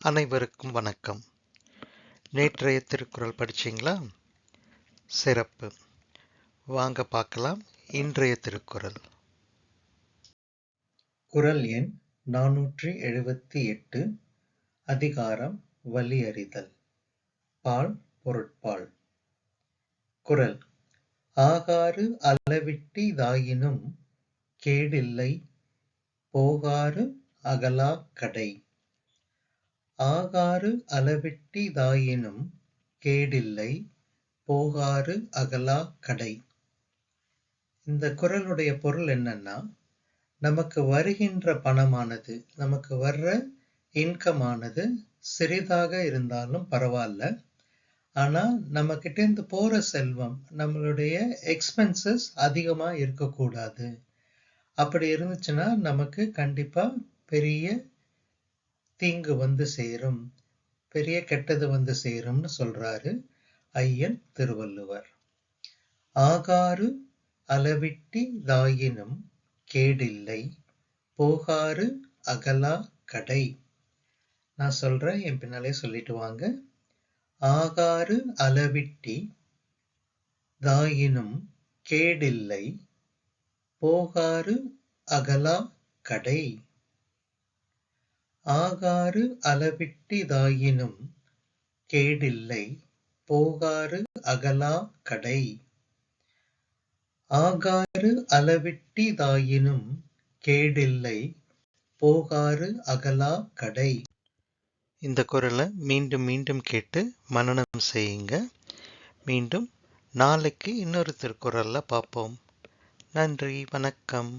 அனைவருக்கும் வணக்கம். நேற்றைய திருக்குறள் படிச்சீங்களா? சிறப்பு. வாங்க பார்க்கலாம் இன்றைய திருக்குறள். குறள் எண் 478. அதிகாரம் வலியறிதல். பால் பொருட்பால். குறள்: ஆகாறு அளவிட்டிதாயினும் கேடில்லை போகாறு அகலாக் கடை. ஆகாறு அளவிட்டிதாயினும் கேடில்லை போகாறு அகலாக் கடை. இந்த குறளுடைய பொருள் என்னன்னா, நமக்கு வருகின்ற பணமானது, நமக்கு வர்ற இன்கமானது சிறிதாக இருந்தாலும் பரவாயில்ல, ஆனா நம்ம கிட்ட இருந்து போற செல்வம், நம்மளுடைய எக்ஸ்பென்சஸ் அதிகமா இருக்கக்கூடாது. அப்படி இருந்துச்சுன்னா நமக்கு கண்டிப்பா பெரிய தீங்கு வந்து சேரும், பெரிய கெட்டது வந்து சேரும்னு சொல்றாரு ஐயன் திருவள்ளுவர். ஆகாறு அளவிட்டிதாயினும் கேடில்லை போகாறு அகலாக் கடை. நான் சொல்றேன், என் பின்னாலே சொல்லிட்டு வாங்க. ஆகாறு அளவிட்டிதாயினும் கேடில்லை போகாறு அகலாக் கடை. ஆகாறு அளவிட்டிதாயினும் கேடில்லை போகாறு அகலாக் கடை. ஆகாறு அளவிட்டிதாயினும் கேடில்லை போகாறு அகலாக் கடை. இந்த குறளை மீண்டும் மீண்டும் கேட்டு மனனம் செய்யுங்க. மீண்டும் நாளைக்கு இன்னொரு திருக்குறள்ல பார்ப்போம். நன்றி, வணக்கம்.